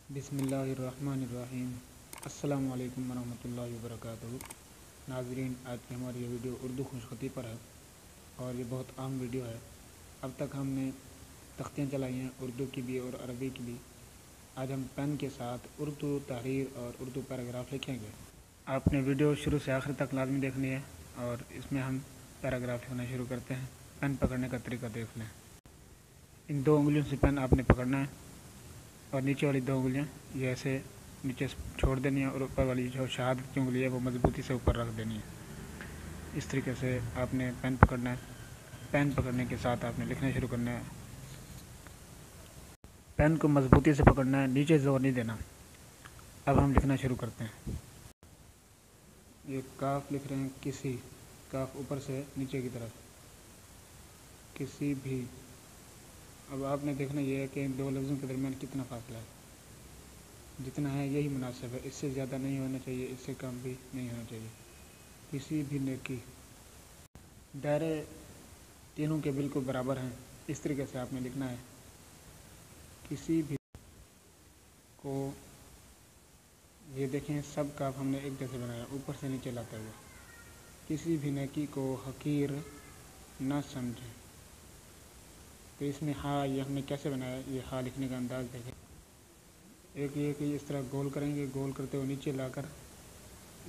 بسم اللہ الرحمن الرحیم۔ السلام علیکم ورحمۃ اللہ وبرکاتہ۔ ناظرین، آج کی ہماری یہ ویڈیو اردو خوش خطی پر ہے اور یہ بہت عام ویڈیو ہے۔ اب تک ہم نے تختیاں چلائی ہیں اردو کی بھی اور عربی کی بھی۔ آج ہم پین کے ساتھ اردو تحریر اور اردو پیراگراف لکھیں گے۔ آپ نے ویڈیو شروع سے آخر تک لازمی دیکھنی ہے اور اس میں ہم پیراگراف لکھنا شروع کرتے ہیں۔ پین پکڑنے کا طریقہ دیکھ لیں۔ ان 2 انگلیوں سے پین آپ نے پکڑنا ہے اور نیچے والی 2 انگلیاں یہ ایسے نیچے چھوڑ دینی ہے اور اوپر والی جو شہادت کی انگلی ہے وہ مضبوطی سے اوپر رکھ دینی ہے۔ اس طریقے سے آپ نے پین پکڑنا ہے۔ پین پکڑنے کے ساتھ آپ نے لکھنا شروع کرنا ہے۔ پین کو مضبوطی سے پکڑنا ہے، نیچے زور نہیں دینا۔ اب ہم لکھنا شروع کرتے ہیں۔ یہ کاف لکھ رہے ہیں، کسی، کاف اوپر سے نیچے کی طرف، کسی بھی۔ اب آپ نے دیکھنا یہ ہے کہ ان 2 لفظوں کے درمیان کتنا فاصلہ ہے۔ جتنا ہے یہی مناسب ہے، اس سے زیادہ نہیں ہونا چاہیے، اس سے کم بھی نہیں ہونا چاہیے۔ کسی بھی نیکی، دائرے تینوں کے بالکل برابر ہیں، اس طریقے سے آپ نے لکھنا ہے۔ کسی بھی کو، یہ دیکھیں سب کاف ہم نے ایک جیسے بنایا اوپر سے نیچے لاتے ہوئے۔ کسی بھی نیکی کو حقیر نہ سمجھیں۔ تو اس میں ہاں یہ ہم نے کیسے بنایا، یہ ہاں لکھنے کا انداز دیکھیں۔ ایک یہ کہ اس طرح گول کریں گے، گول کرتے ہوئے نیچے لا کر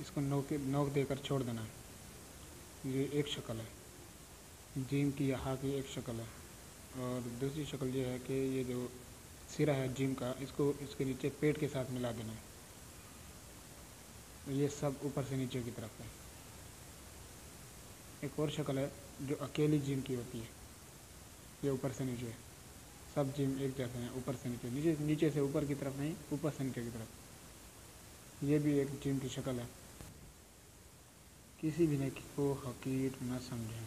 اس کو نوک دے کر چھوڑ دینا ہے۔ یہ ایک شکل ہے، جیم کی یا ہاں کی ایک شکل ہے۔ اور دوسری شکل یہ ہے کہ یہ جو سرا ہے جیم کا، اس کو اس کے نیچے پیٹ کے ساتھ ملا دینا ہے۔ یہ سب اوپر سے نیچے کی طرف ہے۔ ایک اور شکل ہے جو اکیلی جیم کی ہوتی ہے، یہ اوپر سے نیچے، سب جیم ایک جیسے ہیں، اوپر سے نیچے، نیچے سے اوپر کی طرف نہیں، اوپر سے نیچے کی طرف۔ یہ بھی ایک جیم کی شکل ہے۔ کسی بھی نیکی کو حقیر نہ سمجھیں۔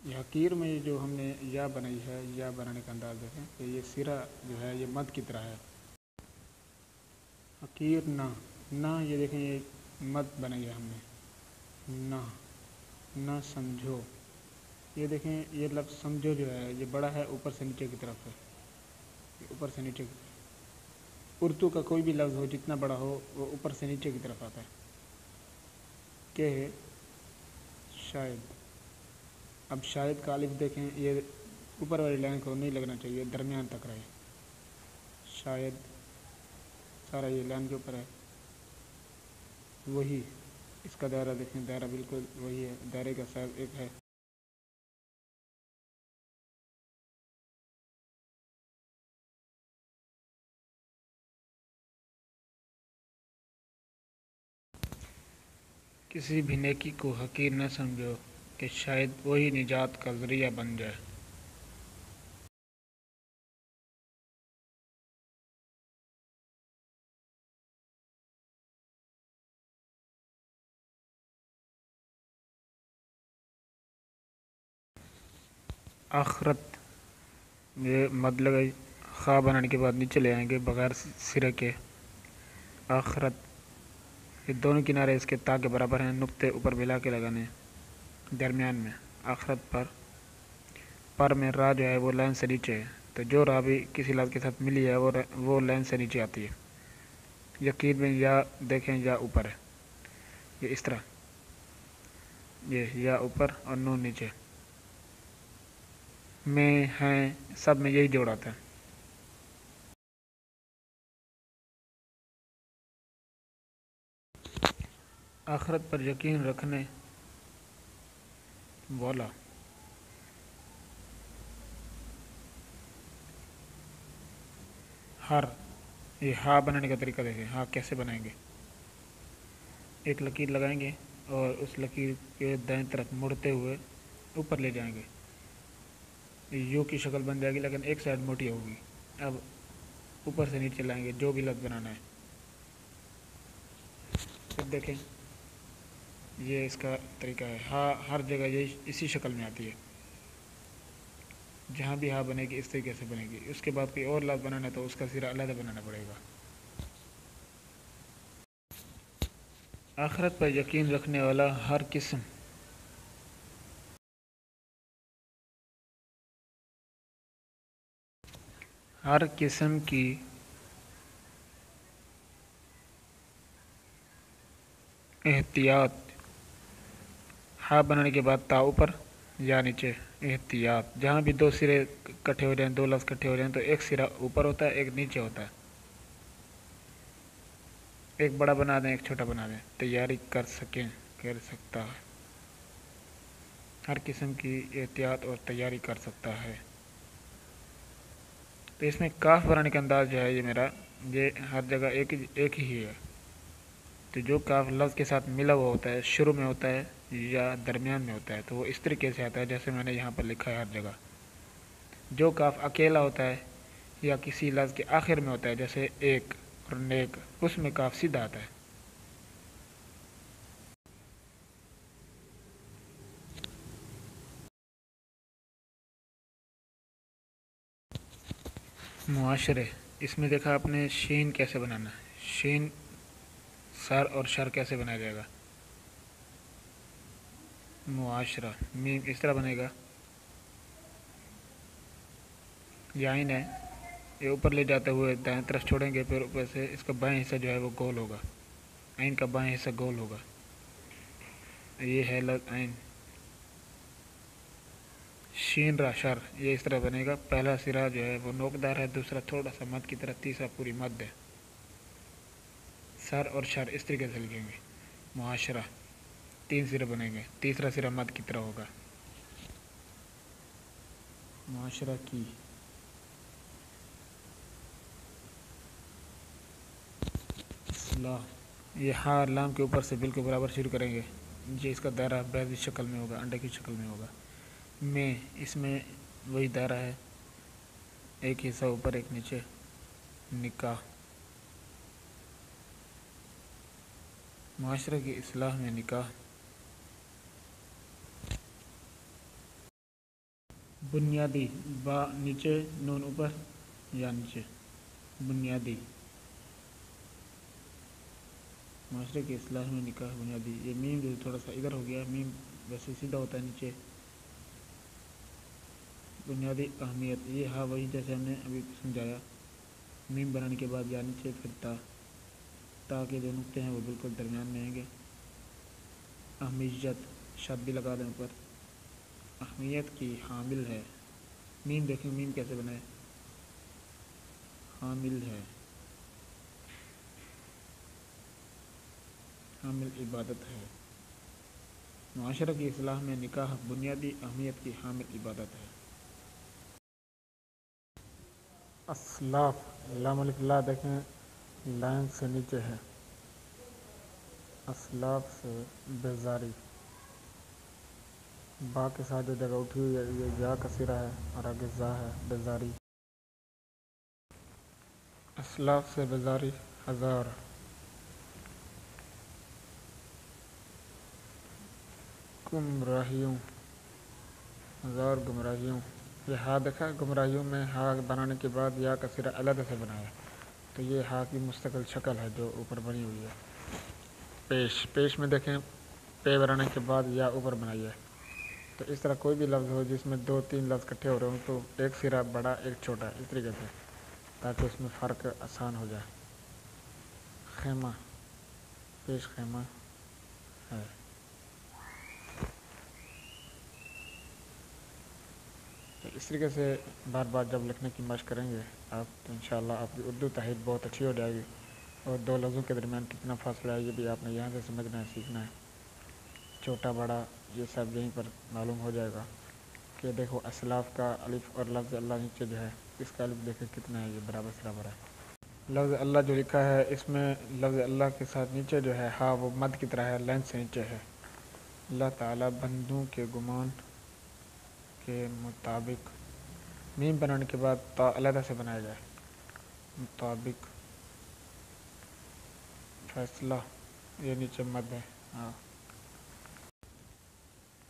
یہ حقیر میں جو ہم نے یا بنائی ہے، یا بنانے کا انداز دیکھیں کہ یہ سرا جو ہے یہ مد کی طرح ہے۔ حقیر نہ یہ دیکھیں یہ مد بنائی ہے ہم نے، نہ سمجھو۔ یہ دیکھیں یہ لفظ سمجھو جو ہے یہ بڑا ہے، اوپر سے نیچے کی طرف ہے، اوپر سے نیچے کی طرف۔ اردو کا کوئی بھی لفظ ہو جتنا بڑا ہو وہ اوپر سے نیچے کی طرف آتا ہے۔ کہ شاید، اب شاید کا الف دیکھیں یہ اوپر والی لائن کو نہیں لگنا چاہیے، درمیان تک رہے۔ شاید سارا یہ لائن کے اوپر ہے۔ وہی، اس کا دائرہ دیکھیں، دائرہ بالکل وہی ہے، دائرے کا سائز ایک ہے۔ کسی بھی نیکی کو حقیر نہ سمجھو کہ شاید وہی نجات کا ذریعہ بن جائے۔ آخرت، یہ مد لگائی، خواہ بنانے کے بعد نیچے لے آئیں گے بغیر سرے کے۔ آخرت، یہ دونوں کنارے اس کے تا کے برابر ہیں، نقطے اوپر ملا کے لگانے ہیں درمیان میں۔ آخرت پر میں را جو ہے وہ لائن سے نیچے ہے، تو جو را بھی کسی لفظ کے ساتھ ملی ہے وہ لائن سے نیچے آتی ہے۔ یقین میں یا دیکھیں یا اوپر ہے، یہ اس طرح، یہ یا اوپر اور نون نیچے۔ میں ہیں سب میں یہی جوڑ آتا ہے۔ آخرت پر یقین رکھنے والا، ہر، یہ ہاں بنانے کا طریقہ دیکھیں، ہاں کیسے بنائیں گے۔ ایک لکیر لگائیں گے اور اس لکیر کے دائیں طرف مڑتے ہوئے اوپر لے جائیں گے، یو کی شکل بن جائے گی لیکن ایک سائڈ موٹی ہوگی۔ اب اوپر سے نیچے لائیں گے جو بھی لفظ بنانا ہے۔ پھر دیکھیں یہ اس کا طریقہ ہے، ہاں ہر جگہ یہ اسی شکل میں آتی ہے، جہاں بھی ہاں بنے گی اس طریقے سے بنے گی۔ اس کے بعد کوئی اور لفظ بنانا ہے تو اس کا سرا علیحدہ بنانا پڑے گا۔ آخرت پر یقین رکھنے والا ہر قسم ہر قسم کی احتیاط، ہا بنانے کے بعد تا اوپر یا نیچے، احتیاط۔ جہاں بھی دو سرے کٹھے ہو جائیں، دو لفظ کٹھے ہو جائیں تو ایک سرا اوپر ہوتا ہے، ایک نیچے ہوتا ہے، ایک بڑا بنا دیں ایک چھوٹا بنا دیں۔ تیاری کر سکتا ہے، ہر قسم کی احتیاط اور تیاری کر سکتا ہے۔ تو اس میں کاف بنانے کا انداز جو ہے یہ میرا، یہ ہر جگہ ایک ہی ہے۔ تو جو کاف لفظ کے ساتھ ملا ہوا ہوتا ہے، شروع میں ہوتا ہے یا درمیان میں ہوتا ہے، تو وہ اس طریقے سے آتا ہے جیسے میں نے یہاں پر لکھا ہے ہر جگہ۔ جو کاف اکیلا ہوتا ہے یا کسی لفظ کے آخر میں ہوتا ہے جیسے ایک اور نیک، اس میں کاف سیدھا آتا ہے۔ معاشرے، اس میں دیکھا آپ نے شین کیسے بنانا ہے، شین سر اور شر کیسے بنایا جائے گا۔ معاشرہ، میم اس طرح بنے گا، یہ عین ہے، یہ اوپر لے جاتے ہوئے دائیں طرف چھوڑیں گے، پھر اوپر سے اس کا بائیں حصہ جو ہے وہ گول ہوگا، عین کا بائیں حصہ گول ہوگا، یہ ہے لفظ عین۔ شین را شر، یہ اس طرح بنے گا، پہلا سرا جو ہے وہ نوکدار ہے، دوسرا تھوڑا سا مد کی طرح، تیسرا پوری مد ہے۔ سر اور شر اس طریقے سے لکھیں گے۔ معاشرہ، تین سرے بنیں گے، تیسرا سرا مد کی طرح ہوگا۔ معاشرہ کی، اصلاح، یہ ہاں لام کے اوپر سے بالکل برابر شروع کریں گے، یہ اس کا دائرہ بیضی شکل میں ہوگا، انڈے کی شکل میں ہوگا۔ میں، اس میں وہی دائرہ ہے، ایک حصہ اوپر ایک نیچے۔ نکاح، معاشرے کی اصلاح میں نکاح۔ بنیادی، با نیچے نون اوپر یا نیچے، بنیادی، معاشرے کی اصلاح میں نکاح بنیادی۔ یہ میم جو تھوڑا سا ادھر ہو گیا، میم ویسے سیدھا ہوتا ہے نیچے۔ بنیادی اہمیت، یہ ہاں وہی جیسے ہم نے ابھی سمجھایا، میم بنانے کے بعد یا نیچے پھر تا، تا کے جو نقطے ہیں وہ بالکل درمیان میں آئیں گے۔ اہمیت، شد بھی لگا دیں اوپر، اہمیت کی حامل ہے، میم دیکھیں میم کیسے بنائے، حامل ہے، حامل عبادت ہے۔ معاشرہ کی اصلاح میں نکاح بنیادی اہمیت کی حامل عبادت ہے۔ اسلاف، لام الف لا دیکھیں لائن سے نیچے ہے، اسلاف سے بیزاری، با کے ساتھ جو جگہ اٹھی ہوئی ہے یہ یا کا سرا ہے اور آگے زا ہے، بیزاری۔ اسلاف سے بیزاری، ہزار۔ گمراہیوں، ہزار گمراہیوں، یہ ہا دیکھا گمراہیوں میں ہا بنانے کے بعد یا کا سرا علیحدہ سے بنایا، تو یہ ہا کی مستقل شکل ہے جو اوپر بنی ہوئی ہے۔ پیش، پیش میں دیکھیں پے بنانے کے بعد یا اوپر بنائی ہے، تو اس طرح کوئی بھی لفظ ہو جس میں دو تین لفظ اکٹھے ہو رہے ہوں تو ایک سرا بڑا ایک چھوٹا، اس طریقے سے، تاکہ اس میں فرق آسان ہو جائے۔ خیمہ، پیش خیمہ ہے۔ تو اس طریقے سے بار بار جب لکھنے کی مشق کریں گے آپ تو انشاءاللہ آپ کی اردو تحریر بہت اچھی ہو جائے گی، اور دو لفظوں کے درمیان کتنا فاصلہ ہے یہ بھی آپ نے یہاں سے سمجھنا ہے، سیکھنا ہے، چھوٹا بڑا یہ سب یہیں پر معلوم ہو جائے گا۔ کہ دیکھو اسلاف کا الف اور لفظ اللہ نیچے جو ہے اس کا الف دیکھیں کتنا ہے، یہ برابر برابر ہے۔ لفظ اللہ جو لکھا ہے اس میں لفظ اللہ کے ساتھ نیچے جو ہے ہاں وہ مد کی طرح ہے، لین سے نیچے ہے۔ اللہ تعالیٰ بندوں کے گمان کے مطابق، میم بنانے کے بعد تا علیحدہ سے بنایا جائے، مطابق، فیصلہ، یہ نیچے مد ہے۔ ہاں،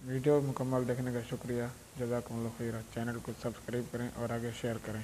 ویڈیو مکمل دیکھنے کا شکریہ، جزاکم اللہ خیرہ۔ چینل کو سبسکرائب کریں اور آگے شیئر کریں۔